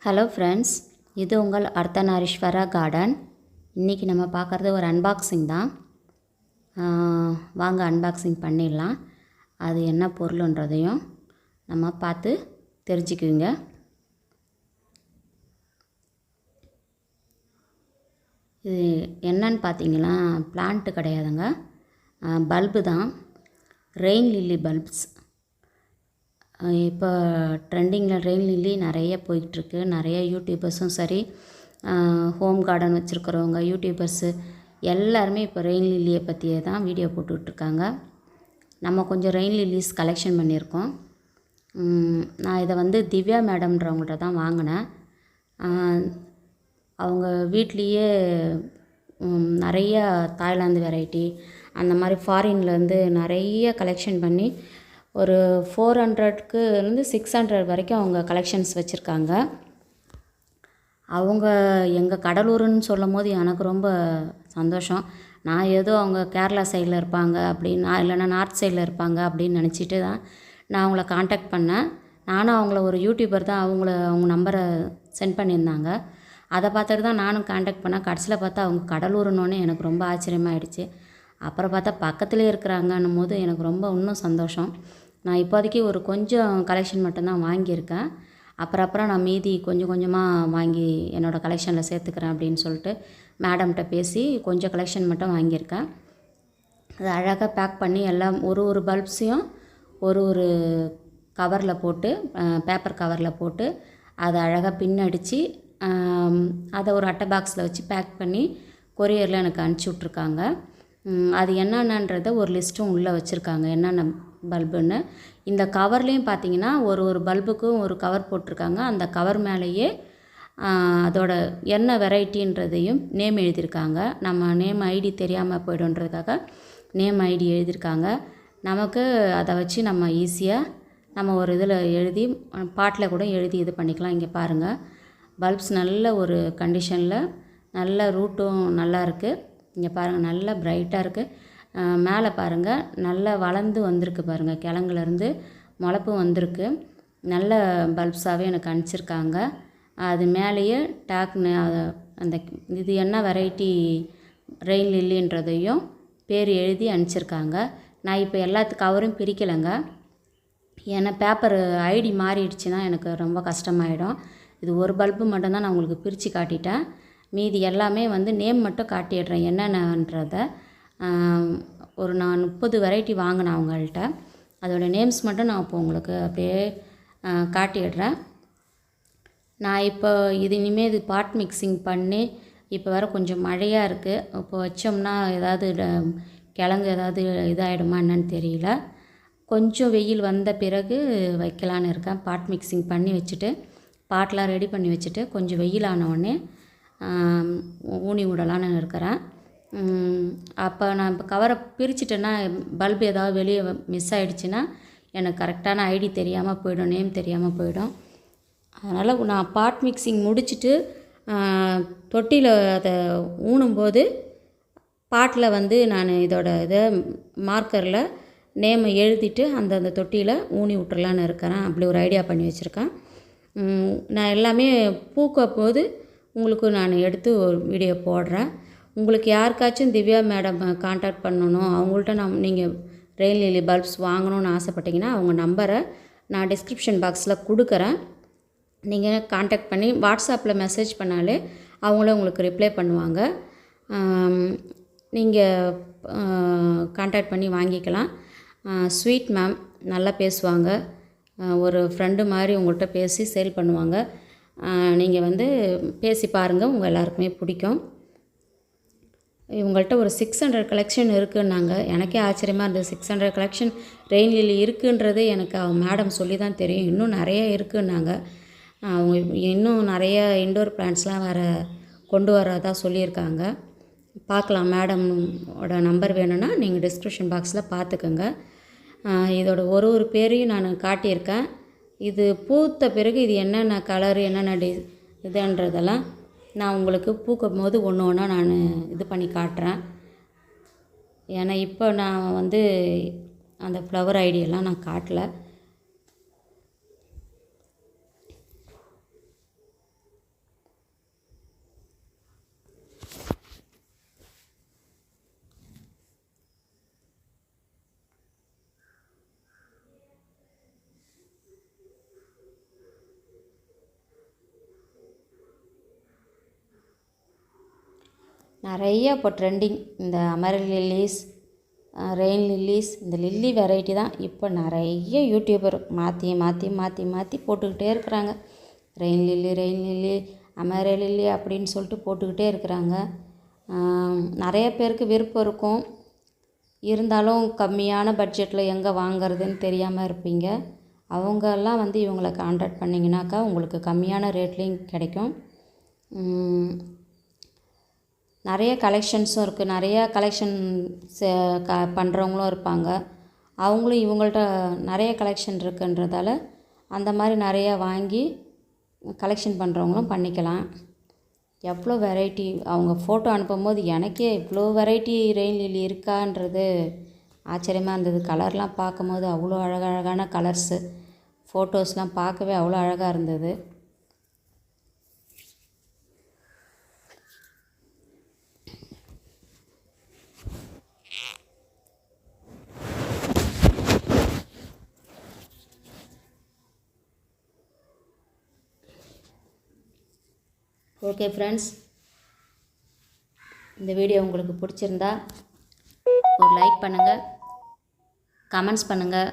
Hello friends, இது உங்கள் Ardhanareeswara garden. இன்றைக்கி நம்ம பார்க்குறது ஒரு அன்பாக்சிங் தான். வாங்க அன்பாக்சிங் பண்ணிடலாம். அது என்ன பொருளுன்றதையும் நம்ம பார்த்து தெரிஞ்சுக்குவீங்க. இது என்னன்னு பார்த்தீங்கன்னா பிளான்ட்டு கிடையாதுங்க, பல்பு தான். Rain lily bulbs. இப்போ ட்ரெண்டிங்கில் ரெயின் லில்லி நிறைய போய்கிட்டுருக்கு. நிறைய யூடியூபர்ஸும் சரி, ஹோம் கார்டன் வச்சுருக்கிறவங்க யூடியூபர்ஸு எல்லாருமே இப்போ ரெயின் லில்லியை பற்றியே தான் வீடியோ போட்டுட்ருக்காங்க. நம்ம கொஞ்சம் ரெயின் லில்லிஸ் கலெக்ஷன் பண்ணியிருக்கோம். நான் இதை வந்து திவ்யா மேடம்ன்றவங்கள்ட்ட தான் வாங்கினேன். அவங்க வீட்லேயே நிறைய தாய்லாந்து வெரைட்டி அந்த மாதிரி ஃபாரின்லேருந்து நிறைய கலெக்ஷன் பண்ணி ஒரு 400க்கு இருந்து 600 வரைக்கும் அவங்க கலெக்ஷன்ஸ் வச்சுருக்காங்க. அவங்க எங்கள் கடலூருன்னு சொல்லும் போது எனக்கு ரொம்ப சந்தோஷம். நான் ஏதோ அவங்க கேரளா சைடில் இருப்பாங்க அப்படின்னு, இல்லைன்னா நார்த் சைடில் இருப்பாங்க அப்படின்னு நினச்சிட்டு தான் நான் அவங்கள காண்டாக்ட் பண்ணேன். நானும் அவங்கள ஒரு யூடியூபர் தான் அவங்க நம்பரை சென்ட் பண்ணியிருந்தாங்க. அதை பார்த்துட்டு தான் நானும் காண்டாக்ட் பண்ணேன். கடைசியில் பார்த்தா அவங்க கடலூருன்னொன்னே எனக்கு ரொம்ப ஆச்சரியமாகிடுச்சு. அப்புறம் பார்த்தா பக்கத்துலேயே இருக்கிறாங்கன்னும் போது எனக்கு ரொம்ப இன்னும் சந்தோஷம். நான் இப்போதைக்கு ஒரு கொஞ்சம் கலெக்ஷன் மட்டும்தான் வாங்கியிருக்கேன். அப்புறம் நான் மீதி கொஞ்சம் கொஞ்சமாக வாங்கி என்னோடய கலெக்ஷனில் சேர்த்துக்கிறேன் அப்படின்னு சொல்லிட்டு மேடம்கிட்ட பேசி கொஞ்சம் கலெக்ஷன் மட்டும் வாங்கியிருக்கேன். அது அழகாக பேக் பண்ணி எல்லாம் ஒரு பல்ப்ஸையும் ஒரு கவரில் போட்டு, பேப்பர் கவரில் போட்டு அதை அழகாக பின்னடித்து அதை ஒரு அட்டை பாக்ஸில் வச்சு பேக் பண்ணி கொரியரில் எனக்கு அனுப்பிச்சி விட்ருக்காங்க. அது என்னென்னன்றதை ஒரு லிஸ்ட்டும் உள்ளே வச்சுருக்காங்க, என்னென்ன பல்புன்னு. இந்த கவர்லேயும் பார்த்தீங்கன்னா ஒரு பல்புக்கும் ஒரு கவர் போட்டிருக்காங்க. அந்த கவர் மேலேயே அதோட என்ன வெரைட்டின்றதையும் நேம் எழுதியிருக்காங்க. நம்ம நேம் ஐடி தெரியாமல் போய்டுன்றதுக்காக நேம் ஐடி எழுதியிருக்காங்க. நமக்கு அதை வச்சு நம்ம ஈஸியாக நம்ம ஒரு இதில் எழுதி பாட்டில் கூட எழுதி இது பண்ணிக்கலாம். இங்கே பாருங்கள், பல்ப்ஸ் நல்ல ஒரு கண்டிஷனில், நல்ல ரூட்டும் நல்லா இருக்குது. இங்கே பாருங்கள், நல்லா பிரைட்டாக இருக்குது. மேலே பாருங்கள், நல்லா வளர்ந்து வந்திருக்கு பாருங்கள், கிழங்குலேருந்து முளைப்பும் வந்திருக்கு. நல்ல பல்ப்ஸாகவே எனக்கு அனுப்பிச்சிருக்காங்க. அது மேலேயே டேக்னு அந்த இது என்ன வெரைட்டி ரெயின் லில்லின்றதையும் பேர் எழுதி அனுப்பிச்சிருக்காங்க. நான் இப்போ எல்லாத்துக்கு கவரும் பிரிக்கலைங்க, ஏன்னா பேப்பர் ஐடி மாறிடுச்சுன்னா எனக்கு ரொம்ப கஷ்டமாயிடும். இது ஒரு பல்பு மட்டும்தான் நான் உங்களுக்கு பிரித்து காட்டிட்டேன். மீதி எல்லாமே வந்து நேம் மட்டும் காட்டிடுறேன் என்னென்னன்றதை. நான் 30 வெரைட்டி வாங்கினேன் அவங்கள்ட்ட. அதோடய நேம்ஸ் மட்டும் நான் இப்போ உங்களுக்கு அப்படியே காட்டிடுறேன். நான் இப்போ இனிமேல் இது பாட் மிக்சிங் பண்ணி, இப்போ வேறு கொஞ்சம் மழையாக இருக்குது. இப்போ வச்சோம்னா ஏதாவது கிழங்கு ஏதாவது இதாகிடுமா என்னன்னு தெரியல. கொஞ்சம் வெயில் வந்த பிறகு வைக்கலான்னு இருக்கேன். பாட் மிக்சிங் பண்ணி வச்சுட்டு, பாட்டெலாம் ரெடி பண்ணி வச்சுட்டு, கொஞ்சம் வெயில் ஆனவுடனே ஊனி விடலான்னு இருக்கிறேன். அப்போ நான் இப்போ கவரை பிரிச்சுட்டேன்னா பல்பு ஏதாவது வெளியே மிஸ் ஆகிடுச்சின்னா எனக்கு கரெக்டான ஐடி தெரியாமல் போயிடும், நேம் தெரியாமல் போயிடும். அதனால் நான் பாட் மிக்சிங் முடிச்சுட்டு தொட்டியில் அதை ஊனும்போது பாட்டில் வந்து நான் இதோட இதை மார்க்கரில் நேமை எழுதிட்டு அந்த தொட்டியில் ஊனி விட்டுறலான்னு இருக்கிறேன். அப்படி ஒரு ஐடியா பண்ணி வச்சுருக்கேன். நான் எல்லாமே பூக்க போது உங்களுக்கு நான் எடுத்து ஒரு வீடியோ போடுறேன். உங்களுக்கு யாருக்காச்சும் திவ்யா மேடம் காண்டாக்ட் பண்ணணும், அவங்கள்ட்ட நீங்கள் ரெயின் லில்லி பல்ப்ஸ் வாங்கணும்னு ஆசைப்பட்டீங்கன்னா அவங்க நம்பரை நான் டிஸ்கிரிப்ஷன் பாக்ஸில் கொடுக்குறேன். நீங்கள் காண்டாக்ட் பண்ணி வாட்ஸ்அப்பில் மெசேஜ் பண்ணாலே அவங்களே உங்களுக்கு ரிப்ளை பண்ணுவாங்க. நீங்கள் காண்டாக்ட் பண்ணி வாங்கிக்கலாம். ஸ்வீட் மேம், நல்லா பேசுவாங்க. ஒரு ஃப்ரெண்டு மாதிரி உங்கள்கிட்ட பேசி சேல் பண்ணுவாங்க. நீங்கள் வந்து பேசி பாருங்கள், உங்கள் எல்லாருக்குமே பிடிக்கும். இவங்கள்ட்ட ஒரு 600 கலெக்ஷன் இருக்குன்னாங்க. எனக்கே ஆச்சரியமாக இருந்தது. 600 கலெக்ஷன் ரெயின் லில்லி இருக்குன்றது எனக்கு அவங்க மேடம் சொல்லி தான் தெரியும். இன்னும் நிறைய இருக்குன்னாங்க. அவங்க இன்னும் நிறைய இன்டோர் பிளான்ட்ஸ்லாம் வேறு கொண்டு வரதா சொல்லியிருக்காங்க. பார்க்கலாம், மேடமோட நம்பர் வேணும்னா நீங்கள் டிஸ்கிரிப்ஷன் பாக்ஸில் பார்த்துக்கோங்க. இதோட ஒரு பேரையும் நான் காட்டியிருக்கேன். இது பூத்த பிறகு இது என்னென்ன கலரு, என்னென்ன இதுன்றதெல்லாம் நான் உங்களுக்கு பூக்கும் போது ஒன்று ஒன்றா நான் இது பண்ணி காட்டுறேன். ஏன்னா இப்போ நான் வந்து அந்த ஃப்ளவர் ஐடியெல்லாம் நான் காட்டலை. நிறைய இப்போ ட்ரெண்டிங் இந்த அமெரில் லில்லிஸ், ரெயின் லில்லிஸ், இந்த லில்லி வெரைட்டி தான் இப்போ நிறைய யூடியூபர் மாற்றி மாற்றி மாற்றி மாற்றி போட்டுக்கிட்டே இருக்கிறாங்க. Rain lily, rain lily, amaryllis lily அப்படின்னு சொல்லிட்டு போட்டுக்கிட்டே இருக்கிறாங்க. நிறைய பேருக்கு விருப்பம் இருக்கும், இருந்தாலும் கம்மியான பட்ஜெட்டில் எங்கே வாங்கிறதுன்னு தெரியாமல் இருப்பீங்க. அவங்கெல்லாம் வந்து இவங்களை கான்டாக்ட் பண்ணிங்கனாக்கா உங்களுக்கு கம்மியான ரேட்லேயும் கிடைக்கும். நிறைய கலெக்ஷன்ஸும் இருக்குது. நிறையா கலெக்ஷன் பண்ணுறவங்களும் இருப்பாங்க. அவங்களும் இவங்கள்ட்ட நிறைய கலெக்ஷன் இருக்குன்றதால அந்த மாதிரி நிறையா வாங்கி கலெக்ஷன் பண்ணுறவங்களும் பண்ணிக்கலாம். எவ்வளோ வெரைட்டி அவங்க ஃபோட்டோ அனுப்பும்போது எனக்கே இவ்வளோ வெரைட்டி ரெயின் லில்லி இருக்கான்றது ஆச்சரியமாக இருந்தது. கலர்லாம் பார்க்கும்போது அவ்வளோ அழகழகான கலர்ஸு, ஃபோட்டோஸ்லாம் பார்க்கவே அவ்வளோ அழகாக இருந்தது. ஓகே ஃப்ரெண்ட்ஸ், இந்த வீடியோ உங்களுக்கு பிடிச்சிருந்தா ஒரு லைக் பண்ணுங்கள், கமெண்ட்ஸ் பண்ணுங்கள்,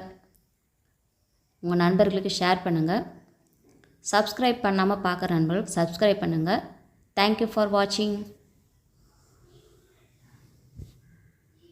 உங்கள் நண்பர்களுக்கு ஷேர் பண்ணுங்கள். சப்ஸ்கிரைப் பண்ணாமல் பார்க்குற நண்பர்கள் சப்ஸ்கிரைப் பண்ணுங்கள். தேங்க்யூ ஃபார் வாட்சிங்.